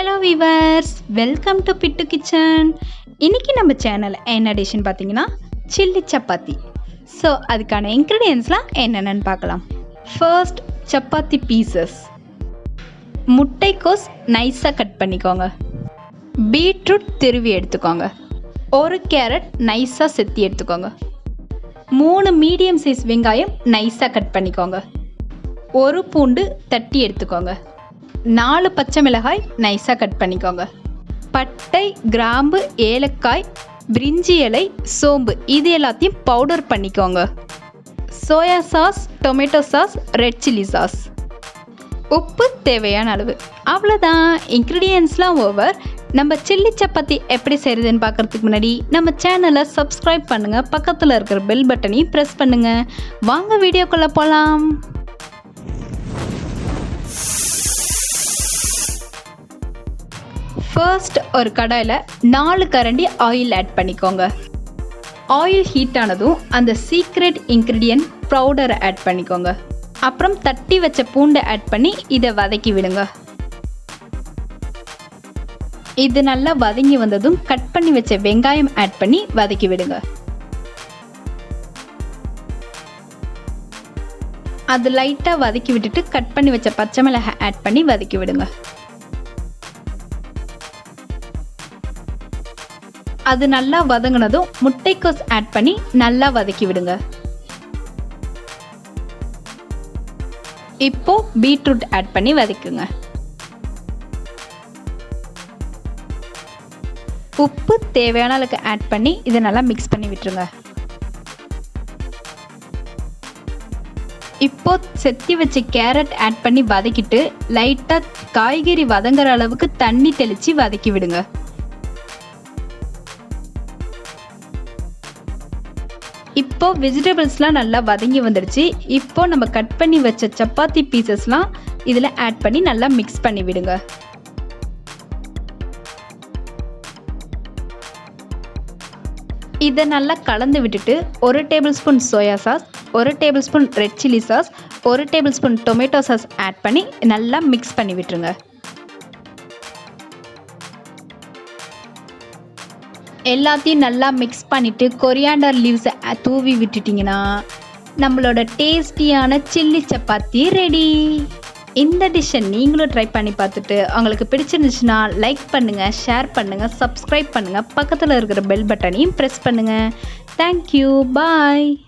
Hello viewers, welcome to bit kitchen. இன்றைக்கி நம்ம channel என்ன டிஷ்ஷுன்னு பார்த்தீங்கன்னா சில்லி சப்பாத்தி. ஸோ அதுக்கான இன்க்ரீடியன்ஸ்லாம் என்னென்னு பார்க்கலாம். First, chapati pieces. முட்டைக்கோஸ் நைஸாக கட் பண்ணிக்கோங்க. பீட்ரூட் திருவி எடுத்துக்கோங்க. ஒரு கேரட் நைஸாக செத்தி எடுத்துக்கோங்க. 3 மீடியம் சைஸ் வெங்காயம் நைஸாக கட் பண்ணிக்கோங்க. ஒரு பூண்டு தட்டி எடுத்துக்கோங்க. 4 பச்சை மிளகாய் நைஸாக கட் பண்ணிக்கோங்க. பட்டை, கிராம்பு, ஏலக்காய், பிரிஞ்சி இலை, சோம்பு இது எல்லாத்தையும் பவுடர் பண்ணிக்கோங்க. Soya sauce, tomato sauce, red chilli sauce, உப்பு தேவையான அளவு. அவ்வளோதான், இன்க்ரீடியன்ஸ்லாம் ஓவர். நம்ம சில்லி சப்பாத்தி எப்படி செய்கிறதுன்னு பார்க்குறதுக்கு முன்னாடி நம்ம சேனலை சப்ஸ்கிரைப் பண்ணுங்கள், பக்கத்தில் இருக்கிற பெல் பட்டனையும் ப்ரெஸ் பண்ணுங்கள். வாங்க வீடியோக்குள்ளே போகலாம். ஃபர்ஸ்ட், ஒரு கடாயில் 4 கரண்டி ஆயில் ஆட் பண்ணிக்கோங்க. ஆயில் ஹீட் ஆனதும் அந்த சீக்ரெட் இன்க்ரீடியன்ட் பவுடரை ஆட் பண்ணிக்கோங்க. அப்புறம் தட்டி வச்ச பூண்டை ஆட் பண்ணி இதை வதக்கி விடுங்க. இது நல்லா வதங்கி வந்ததும் கட் பண்ணி வச்ச வெங்காயம் ஆட் பண்ணி வதக்கி விடுங்க. அது லைட்டாக வதக்கி விட்டுட்டு கட் பண்ணி வச்ச பச்சை மிளகாய் ஆட் பண்ணி வதக்கி விடுங்க. அது நல்லா வதங்கினதும் முட்டைக்கோஸ் ஆட் பண்ணி நல்லா வதக்கி விடுங்க. இப்போ பீட்ரூட் ஆட் பண்ணி வதக்குங்க. உப்பு தேவையான அளவுக்கு ஆட் பண்ணி இதை நல்லா மிக்ஸ் பண்ணி விட்டுருங்க. இப்போ செத்தி வச்ச கேரட் ஆட் பண்ணி வதக்கிட்டு லைட்டாக காய்கறி வதங்குற அளவுக்கு தண்ணி தெளித்து வதக்கி விடுங்க. இப்போ வெஜிடபிள்ஸ்லாம் நல்லா வதங்கி வந்துடுச்சு. இப்போ நம்ம கட் பண்ணி வச்ச சப்பாத்தி பீசஸ்லாம் இதில் ஆட் பண்ணி நல்லா மிக்ஸ் பண்ணி விடுங்க. இதை நல்லா கலந்து விட்டுட்டு 1 tablespoon soya sauce, 1 tablespoon red chilli sauce, 1 tablespoon tomato sauce add பண்ணி நல்லா மிக்ஸ் பண்ணி விட்டுருங்க. எல்லாத்தையும் நல்லா மிக்ஸ் பண்ணிவிட்டு கொரியாண்டர் லீவ்ஸை தூவி விட்டுட்டிங்கன்னா நம்மளோட டேஸ்டியான சில்லி சப்பாத்தி ரெடி. இந்த டிஷ்ஷை நீங்களும் ட்ரை பண்ணி பார்த்துட்டு உங்களுக்கு பிடிச்சிருந்துச்சுன்னா லைக் பண்ணுங்கள், ஷேர் பண்ணுங்கள், சப்ஸ்கிரைப் பண்ணுங்கள், பக்கத்தில் இருக்கிற பெல் பட்டனையும் ப்ரெஸ் பண்ணுங்கள். தேங்க்யூ, பாய்.